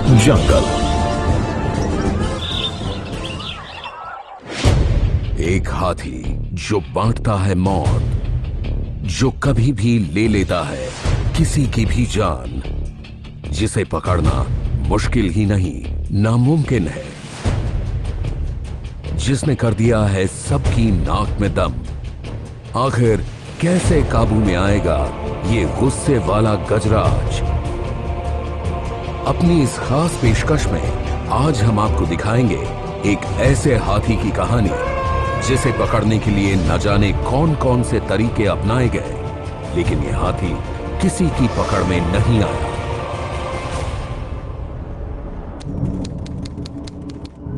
जंगल। एक हाथी जो बांटता है मौत, जो कभी भी ले लेता है किसी की भी जान, जिसे पकड़ना मुश्किल ही नहीं नामुमकिन है, जिसने कर दिया है सबकी नाक में दम। आखिर कैसे काबू में आएगा ये गुस्से वाला गजराज? अपनी इस खास पेशकश में आज हम आपको दिखाएंगे एक ऐसे हाथी की कहानी जिसे पकड़ने के लिए न जाने कौन कौन से तरीके अपनाए गए, लेकिन यह हाथी किसी की पकड़ में नहीं आया।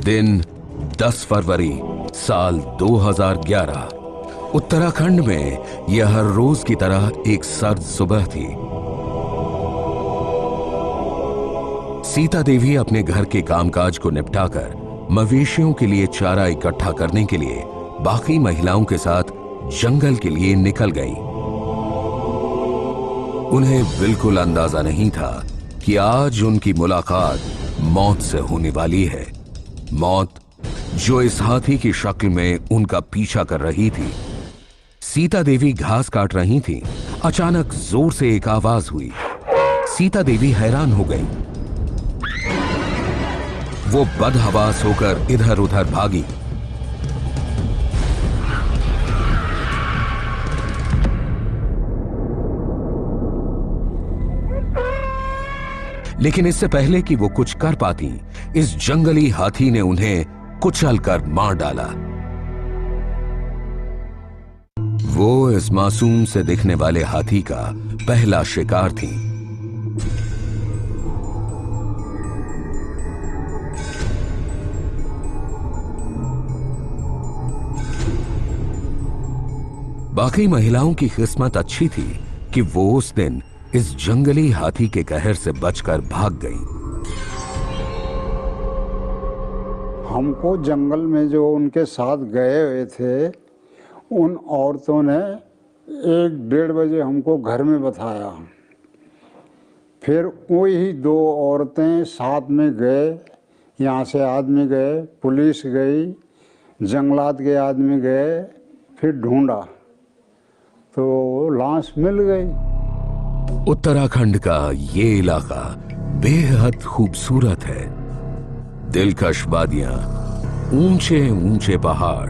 दिन 10 फरवरी साल 2011। उत्तराखंड में यह हर रोज की तरह एक सर्द सुबह थी। सीता देवी अपने घर के कामकाज को निपटाकर मवेशियों के लिए चारा इकट्ठा करने के लिए बाकी महिलाओं के साथ जंगल के लिए निकल गईं। उन्हें बिल्कुल अंदाजा नहीं था कि आज उनकी मुलाकात मौत से होने वाली है। मौत जो इस हाथी की शक्ल में उनका पीछा कर रही थी। सीता देवी घास काट रही थी। अचानक जोर से एक आवाज हुई। सीता देवी हैरान हो गई। वो बदहवास होकर इधर उधर भागी। लेकिन इससे पहले कि वो कुछ कर पाती, इस जंगली हाथी ने उन्हें कुचलकर मार डाला। वो इस मासूम से दिखने वाले हाथी का पहला शिकार थी। बाकी महिलाओं की किस्मत अच्छी थी कि वो उस दिन इस जंगली हाथी के कहर से बचकर भाग गई। हमको जंगल में जो उनके साथ गए हुए थे, उन औरतों ने 1-1:30 बजे हमको घर में बताया। फिर वही 2 औरतें साथ में गए। यहाँ से आदमी गए, पुलिस गई, जंगलात के आदमी गए, फिर ढूंढा तो लाश मिल गई। उत्तराखंड का ये इलाका बेहद खूबसूरत है। दिलकश वादियां, ऊंचे ऊंचे पहाड़,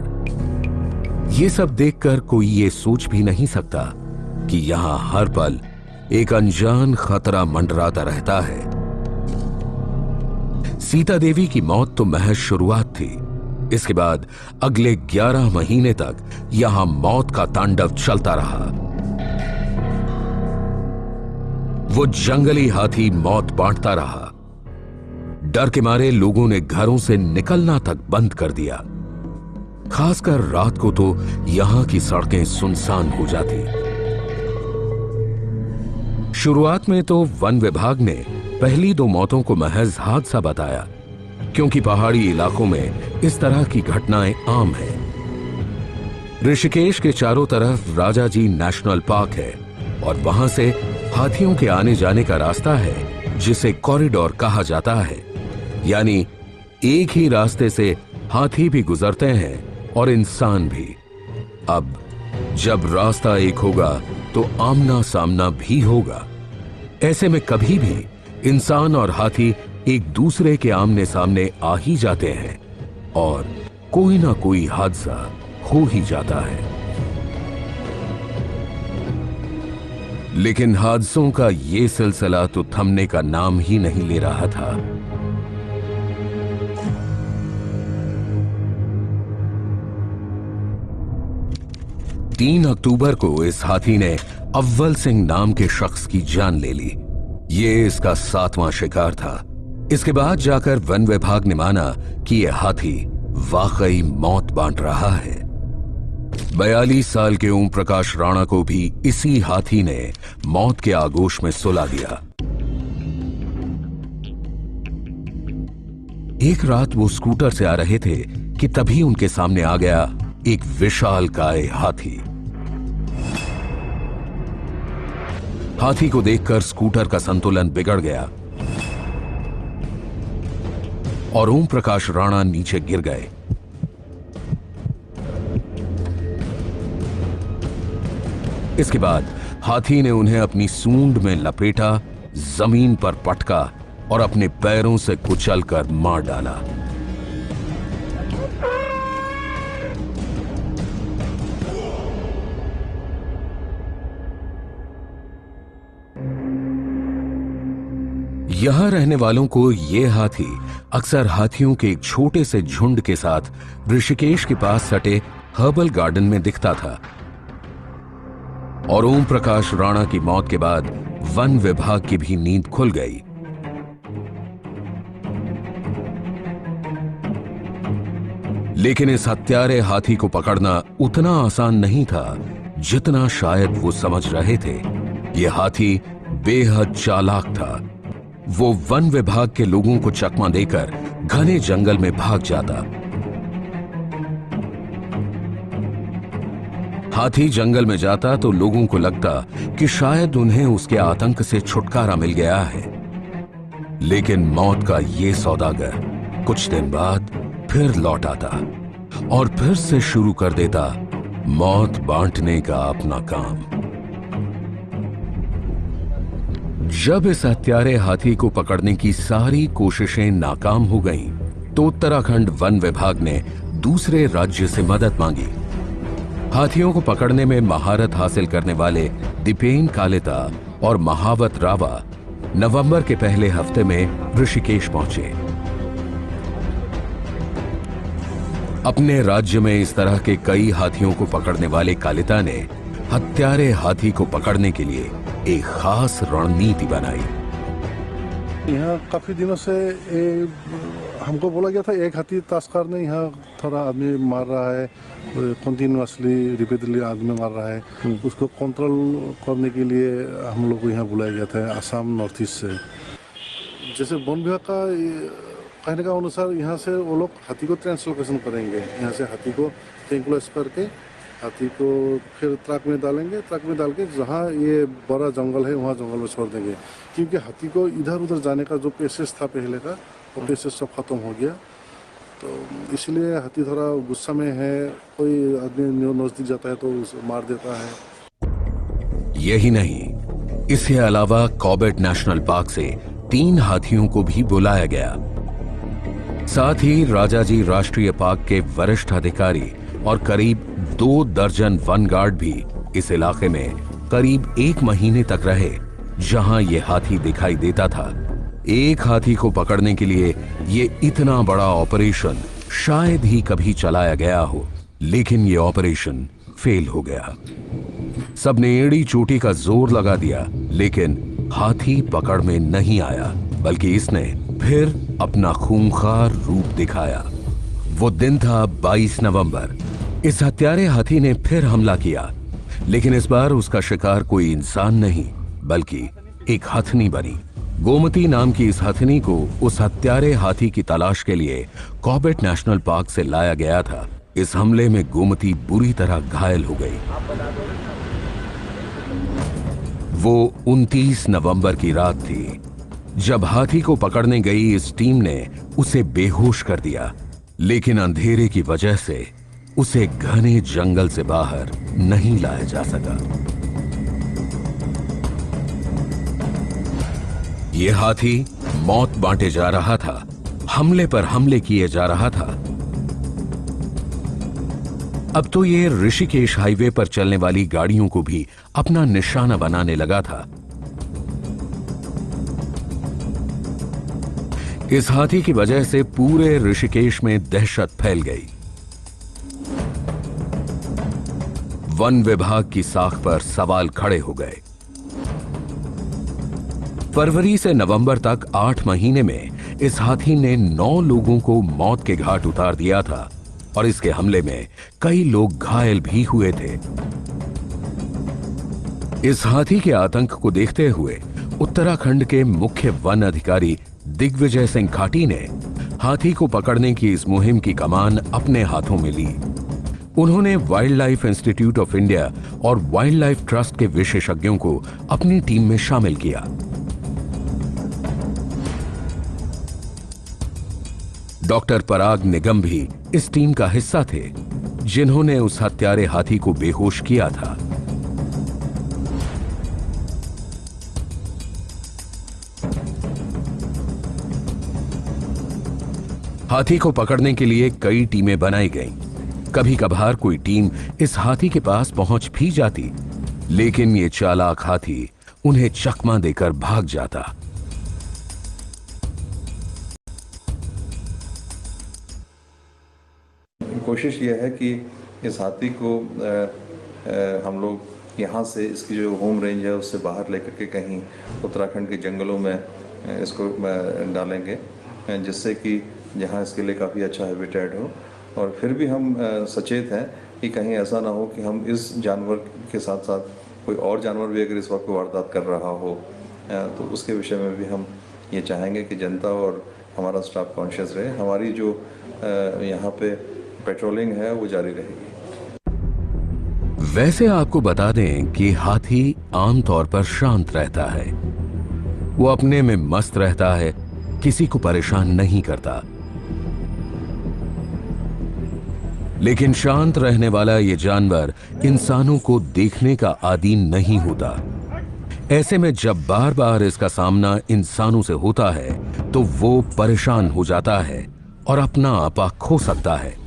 ये सब देखकर कोई ये सोच भी नहीं सकता कि यहां हर पल एक अनजान खतरा मंडराता रहता है। सीता देवी की मौत तो महज शुरुआत थी। इसके बाद अगले 11 महीने तक यहां मौत का तांडव चलता रहा। वो जंगली हाथी मौत बांटता रहा। डर के मारे लोगों ने घरों से निकलना तक बंद कर दिया। खासकर रात को तो यहां की सड़कें सुनसान हो जाती। शुरुआत में तो वन विभाग ने पहली 2 मौतों को महज हादसा बताया, क्योंकि पहाड़ी इलाकों में इस तरह की घटनाएं आम हैं। ऋषिकेश के चारों तरफ राजाजी नेशनल पार्क है और वहां से हाथियों के आने जाने का रास्ता है जिसे कॉरिडोर कहा जाता है। यानी एक ही रास्ते से हाथी भी गुजरते हैं और इंसान भी। अब जब रास्ता एक होगा तो आमना सामना भी होगा। ऐसे में कभी भी इंसान और हाथी एक दूसरे के आमने सामने आ ही जाते हैं और कोई ना कोई हादसा हो ही जाता है। लेकिन हादसों का ये सिलसिला तो थमने का नाम ही नहीं ले रहा था। तीन अक्टूबर को इस हाथी ने अव्वल सिंह नाम के शख्स की जान ले ली। ये इसका 7वां शिकार था। इसके बाद जाकर वन विभाग ने माना कि यह हाथी वाकई मौत बांट रहा है। 42 साल के ओम प्रकाश राणा को भी इसी हाथी ने मौत के आगोश में सुला दिया। एक रात वो स्कूटर से आ रहे थे कि तभी उनके सामने आ गया एक विशालकाय हाथी। हाथी को देखकर स्कूटर का संतुलन बिगड़ गया। और ओम प्रकाश राणा नीचे गिर गए। इसके बाद हाथी ने उन्हें अपनी सूंड में लपेटा, जमीन पर पटका और अपने पैरों से कुचलकर मार डाला। यहां रहने वालों को यह हाथी अक्सर हाथियों के एक छोटे से झुंड के साथ ऋषिकेश के पास सटे हर्बल गार्डन में दिखता था। और ओम प्रकाश राणा की मौत के बाद वन विभाग की भी नींद खुल गई। लेकिन इस हत्यारे हाथी को पकड़ना उतना आसान नहीं था जितना शायद वो समझ रहे थे। यह हाथी बेहद चालाक था। वो वन विभाग के लोगों को चकमा देकर घने जंगल में भाग जाता। हाथी जंगल में जाता तो लोगों को लगता कि शायद उन्हें उसके आतंक से छुटकारा मिल गया है। लेकिन मौत का ये सौदागर कुछ दिन बाद फिर लौट आता और फिर से शुरू कर देता मौत बांटने का अपना काम। जब इस हत्यारे हाथी को पकड़ने की सारी कोशिशें नाकाम हो गईं, तो उत्तराखंड वन विभाग ने दूसरे राज्य से मदद मांगी। हाथियों को पकड़ने में महारत हासिल करने वाले दीपेन कालेता और महावत रावा नवंबर के पहले हफ्ते में ऋषिकेश पहुंचे। अपने राज्य में इस तरह के कई हाथियों को पकड़ने वाले कालेता ने हत्यारे हाथी को पकड़ने के लिए एक खास रणनीति बनाई। यहाँ काफी दिनों से हमको बोला गया था एक हाथी तस्कर ने यहाँ थोड़ा आदमी मार रहा है, कंटिन्यूअसली रिपीटेडली आदमी मार रहा है। उसको कंट्रोल करने के लिए हम लोग को यहाँ बुलाया गया था आसाम नॉर्थ ईस्ट से। जैसे वन विभाग का कहने का अनुसार यहाँ से वो लोग हाथी को ट्रांसलोकेशन करेंगे। यहाँ से हाथी को ट्रैंकुलाइज करके हाथी को फिर ट्रक में डालेंगे। ट्रक में डाल के जहाँ ये बड़ा जंगल है वहाँ जंगल में छोड़ देंगे, क्योंकि हाथी को इधर उधर जाने का जो पेसेस था पहले का, वो पेसेस सब खत्म हो गया। तो इसलिए हाथी थोड़ा गुस्सा में है। कोई आदमी नजदीक जाता है तो उसे मार देता है। यही नहीं, इसके अलावा कॉर्बेट नेशनल पार्क से 3 हाथियों को भी बुलाया गया। साथ ही राजाजी राष्ट्रीय पार्क के वरिष्ठ अधिकारी और करीब 2 दर्जन वन गार्ड भी इस इलाके में करीब 1 महीने तक रहे जहां ये हाथी दिखाई देता था। एक हाथी को पकड़ने के लिए ये इतना बड़ा ऑपरेशन शायद ही कभी चलाया गया हो, लेकिन ये ऑपरेशन फेल हो गया। सबने एड़ी चोटी का जोर लगा दिया, लेकिन हाथी पकड़ में नहीं आया, बल्कि इसने फिर अपना खूंखार रूप दिखाया। वो दिन था 22 नवंबर। इस हत्यारे हाथी ने फिर हमला किया, लेकिन इस बार उसका शिकार कोई इंसान नहीं बल्कि एक हथनी बनी। गोमती नाम की इस हथनी को उस हत्यारे हाथी की तलाश के लिए कॉर्बेट नेशनल पार्क से लाया गया था। इस हमले में गोमती बुरी तरह घायल हो गई। वो 29 नवंबर की रात थी जब हाथी को पकड़ने गई इस टीम ने उसे बेहोश कर दिया, लेकिन अंधेरे की वजह से उसे घने जंगल से बाहर नहीं लाया जा सका। यह हाथी मौत बांटे जा रहा था, हमले पर हमले किए जा रहा था। अब तो ये ऋषिकेश हाईवे पर चलने वाली गाड़ियों को भी अपना निशाना बनाने लगा था। इस हाथी की वजह से पूरे ऋषिकेश में दहशत फैल गई। वन विभाग की साख पर सवाल खड़े हो गए। फरवरी से नवंबर तक 8 महीने में इस हाथी ने 9 लोगों को मौत के घाट उतार दिया था और इसके हमले में कई लोग घायल भी हुए थे। इस हाथी के आतंक को देखते हुए उत्तराखंड के मुख्य वन अधिकारी दिग्विजय सिंह खाटी ने हाथी को पकड़ने की इस मुहिम की कमान अपने हाथों में ली। उन्होंने wild life institute of India और वाइल्ड लाइफ ट्रस्ट के विशेषज्ञों को अपनी टीम में शामिल किया। डॉक्टर पराग निगम भी इस टीम का हिस्सा थे, जिन्होंने उस हत्यारे हाथी को बेहोश किया था। हाथी को पकड़ने के लिए कई टीमें बनाई गईं। कभी कभार कोई टीम इस हाथी के पास पहुंच भी जाती, लेकिन ये चालाक हाथी उन्हें चकमा देकर भाग जाता। कोशिश ये है कि इस हाथी को हम लोग यहाँ से इसकी जो होम रेंज है उससे बाहर लेकर के कहीं उत्तराखंड के जंगलों में इसको डालेंगे, जिससे कि जहाँ इसके लिए काफ़ी अच्छा हैबिटेट हो। और फिर भी हम सचेत हैं कि कहीं ऐसा ना हो कि हम इस जानवर के साथ साथ कोई और जानवर भी अगर इस वक्त वारदात कर रहा हो, तो उसके विषय में भी हम ये चाहेंगे कि जनता और हमारा स्टाफ कॉन्शियस रहे। हमारी जो यहाँ पे पेट्रोलिंग है वो जारी रहेगी। वैसे आपको बता दें कि हाथी आमतौर पर शांत रहता है। वो अपने में मस्त रहता है, किसी को परेशान नहीं करता। लेकिन शांत रहने वाला ये जानवर इंसानों को देखने का आदी नहीं होता। ऐसे में जब बार बार इसका सामना इंसानों से होता है तो वो परेशान हो जाता है और अपना आपा खो सकता है।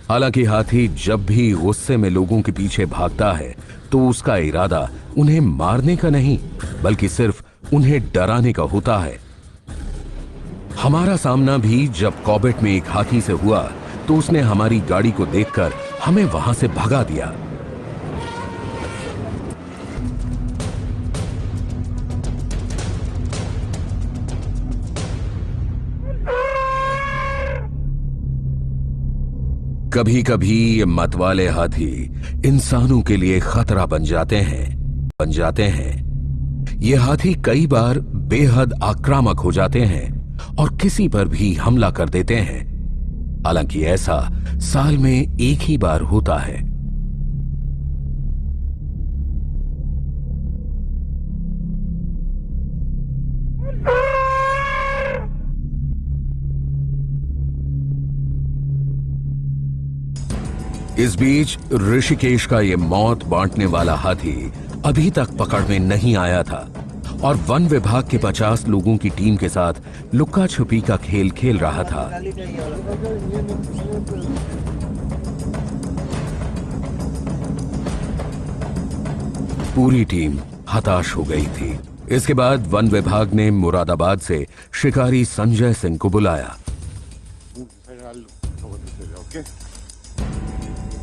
हालांकि हाथी जब भी गुस्से में लोगों के पीछे भागता है तो उसका इरादा उन्हें मारने का नहीं, बल्कि सिर्फ उन्हें डराने का होता है। हमारा सामना भी जब कॉर्बेट में एक हाथी से हुआ तो उसने हमारी गाड़ी को देखकर हमें वहां से भगा दिया। कभी कभी ये मतवाले हाथी इंसानों के लिए खतरा बन जाते हैं। ये हाथी कई बार बेहद आक्रामक हो जाते हैं और किसी पर भी हमला कर देते हैं। हालांकि ऐसा साल में एक ही बार होता है। इस बीच ऋषिकेश का ये मौत बांटने वाला हाथी अभी तक पकड़ में नहीं आया था और वन विभाग के 50 लोगों की टीम के साथ लुक्का छुपी का खेल खेल रहा था। पूरी टीम हताश हो गई थी। इसके बाद वन विभाग ने मुरादाबाद से शिकारी संजय सिंह को बुलाया।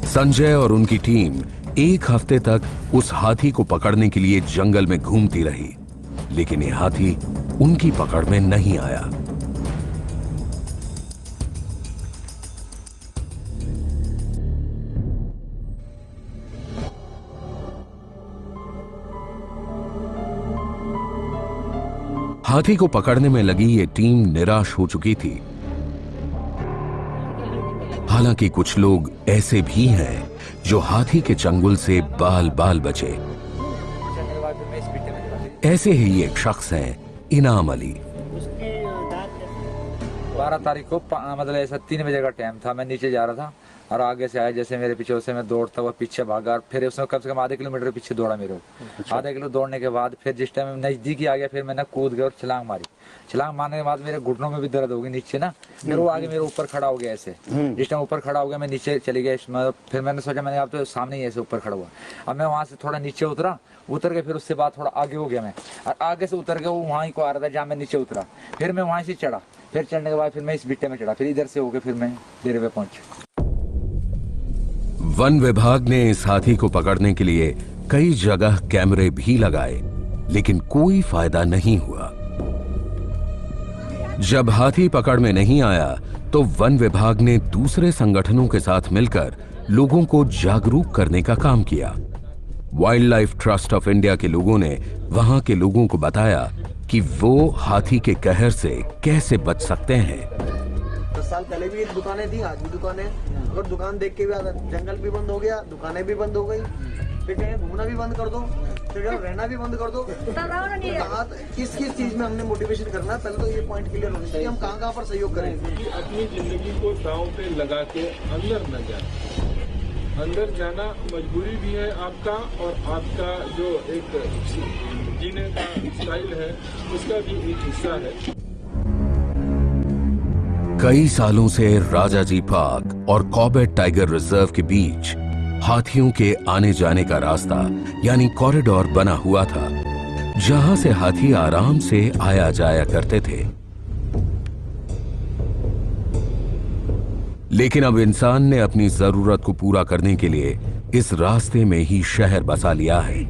संजय और उनकी टीम एक हफ्ते तक उस हाथी को पकड़ने के लिए जंगल में घूमती रही, लेकिन ये हाथी उनकी पकड़ में नहीं आया। हाथी को पकड़ने में लगी ये टीम निराश हो चुकी थी। हालांकि कुछ लोग ऐसे भी हैं जो हाथी के चंगुल से बाल बाल बचे। ऐसे ही एक शख्स हैं इनाम अली। 12 तारीख को मतलब ऐसा 3 बजे का टाइम था। मैं नीचे जा रहा था और आगे से आया, जैसे मेरे पीछे उससे मैं दौड़ता हुआ पीछे भागा। फिर उसने कम से कम आधे किलोमीटर पीछे दौड़ा मेरे को। आधे किलो दौड़ने के बाद फिर जिस टाइम नजदीक ही आ गया, फिर मैंने कूद गया और छलांग मारी। छलांग मारने के बाद मेरे घुटनों में भी दर्द हो गई नीचे ना। फिर वो आगे मेरे ऊपर खड़ा हो गया ऐसे। जिस टाइम ऊपर खड़ा हो गया मैं नीचे चली गया। फिर मैंने सोचा मैंने आप तो सामने ही ऐसे ऊपर खड़ा हुआ। अब मैं वहां से थोड़ा नीचे उतर के फिर उससे बाद थोड़ा आगे हो गया मैं, और आगे से उतर के वो वहीं को आ रहा था जहाँ मैं नीचे उतरा। फिर मैं वहां से चढ़ा, फिर चढ़ने के बाद फिर मैं इस बिट्टे में चढ़ा, फिर इधर से होकर फिर मैं डेरे पे पहुंचा। वन विभाग ने इस हाथी को पकड़ने के लिए कई जगह कैमरे भी लगाए, लेकिन कोई फायदा नहीं हुआ। जब हाथी पकड़ में नहीं आया तो वन विभाग ने दूसरे संगठनों के साथ मिलकर लोगों को जागरूक करने का काम किया। Wild life trust of India के लोगों ने वहां के लोगों को बताया कि वो हाथी के कहर से कैसे बच सकते हैं। 10 साल पहले भी दुकानें थी, आज भी दुकानें। अगर दुकान देख के भी जंगल भी बंद हो गया, दुकानें भी बंद हो गई, फिर कहीं घूमना भी बंद कर दो, रहना भी बंद कर दो। कहाँ किस किस चीज में हमने मोटिवेशन करना है, पहले तो ये पॉइंट क्लियर होना चाहिए, हम कहाँ पर सहयोग करें। अपनी जिंदगी को दांव पे लगा के अंदर न जाए। अंदर जाना मजबूरी भी है आपका, और आपका जो एक जीने का स्टाइल है उसका भी एक हिस्सा है। कई सालों से राजाजी पार्क और कॉर्बेट टाइगर रिजर्व के बीच हाथियों के आने जाने का रास्ता यानी कॉरिडोर बना हुआ था, जहां से हाथी आराम से आया जाया करते थे। लेकिन अब इंसान ने अपनी जरूरत को पूरा करने के लिए इस रास्ते में ही शहर बसा लिया है।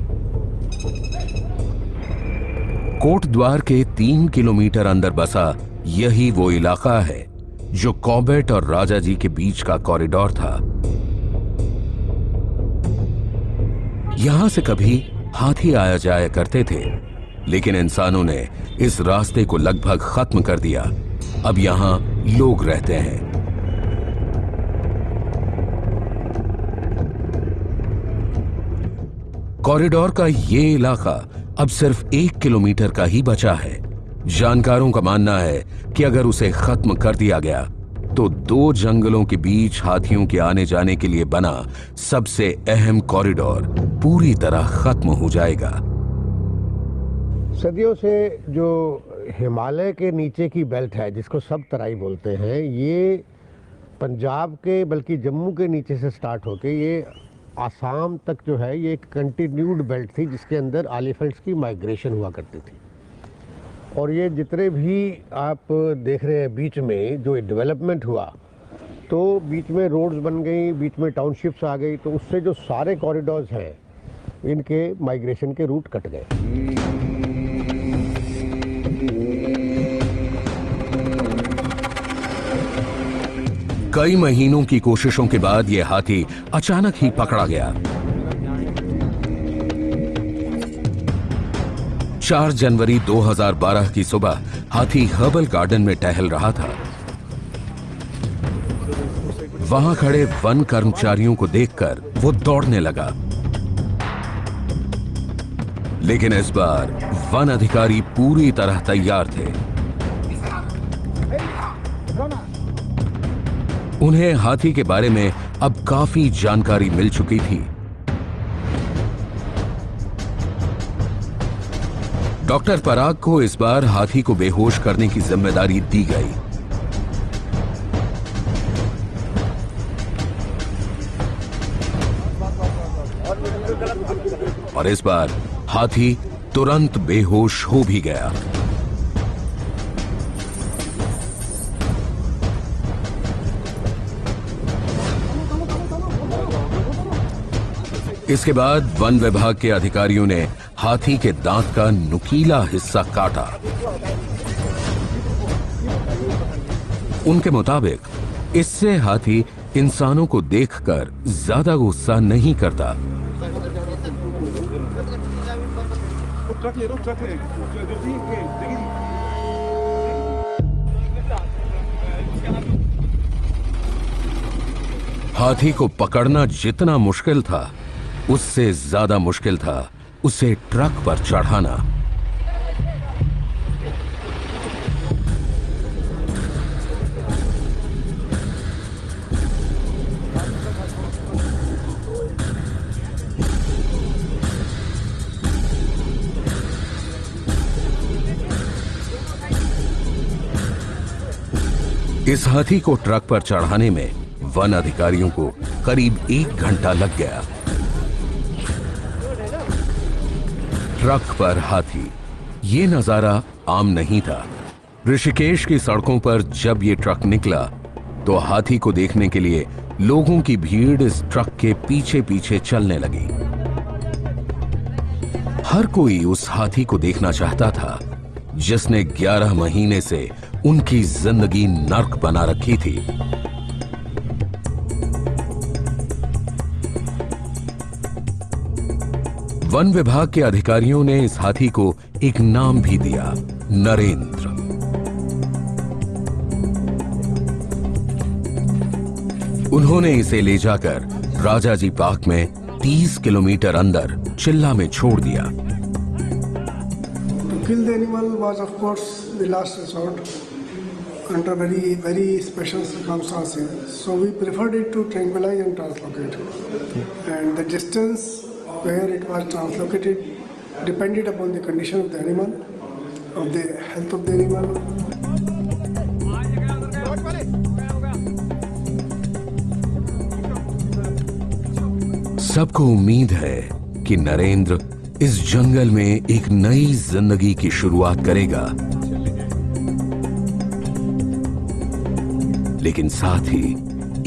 कोटद्वार के 3 किलोमीटर अंदर बसा यही वो इलाका है जो कॉर्बेट और राजाजी के बीच का कॉरिडोर था। यहां से कभी हाथी आया जाया करते थे, लेकिन इंसानों ने इस रास्ते को लगभग खत्म कर दिया। अब यहां लोग रहते हैं। कॉरिडोर का ये इलाका अब सिर्फ 1 किलोमीटर का ही बचा है। जानकारों का मानना है कि अगर उसे खत्म कर दिया गया तो 2 जंगलों के बीच हाथियों के आने जाने के लिए बना सबसे अहम कॉरिडोर पूरी तरह खत्म हो जाएगा। सदियों से जो हिमालय के नीचे की बेल्ट है, जिसको सब तराई बोलते हैं, ये पंजाब के बल्कि जम्मू के नीचे से स्टार्ट होके ये आसाम तक जो है, ये एक कंटिन्यूड बेल्ट थी जिसके अंदर एलिफेंट्स की माइग्रेशन हुआ करती थी। और ये जितने भी आप देख रहे हैं बीच में जो डेवलपमेंट हुआ, तो बीच में रोड्स बन गई, बीच में टाउनशिप्स आ गई, तो उससे जो सारे कॉरिडोर्स हैं इनके माइग्रेशन के रूट कट गए। कई महीनों की कोशिशों के बाद यह हाथी अचानक ही पकड़ा गया। 4 जनवरी 2012 की सुबह हाथी हर्बल गार्डन में टहल रहा था। वहां खड़े वन कर्मचारियों को देखकर वो दौड़ने लगा, लेकिन इस बार वन अधिकारी पूरी तरह तैयार थे। उन्हें हाथी के बारे में अब काफी जानकारी मिल चुकी थी। डॉक्टर पराग को इस बार हाथी को बेहोश करने की जिम्मेदारी दी गई। और इस बार हाथी तुरंत बेहोश हो भी गया। इसके बाद वन विभाग के अधिकारियों ने हाथी के दांत का नुकीला हिस्सा काटा। उनके मुताबिक इससे हाथी इंसानों को देखकर ज्यादा गुस्सा नहीं करता। हाथी को पकड़ना जितना मुश्किल था, उससे ज्यादा मुश्किल था उसे ट्रक पर चढ़ाना। इस हाथी को ट्रक पर चढ़ाने में वन अधिकारियों को करीब 1 घंटा लग गया। ट्रक पर हाथी, ये नजारा आम नहीं था। ऋषिकेश की सड़कों पर जब ये ट्रक निकला तो हाथी को देखने के लिए लोगों की भीड़ इस ट्रक के पीछे पीछे चलने लगी। हर कोई उस हाथी को देखना चाहता था जिसने 11 महीने से उनकी जिंदगी नर्क बना रखी थी। वन विभाग के अधिकारियों ने इस हाथी को एक नाम भी दिया, नरेंद्र। उन्होंने इसे ले जाकर राजाजी पार्क में 30 किलोमीटर अंदर चिल्ला में छोड़ दिया। To kill the animal was of course the last resort under very special circumstances. So we preferred it to tranquilize and translocate. And the distance where it was translocated depended upon the condition of the animal, of the health of the animal. सबको उम्मीद है कि नरेंद्र इस जंगल में एक नई जिंदगी की शुरुआत करेगा, लेकिन साथ ही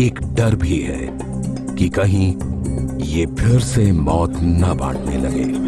एक डर भी है कि कहीं ये फिर से मौत न बांटने लगे।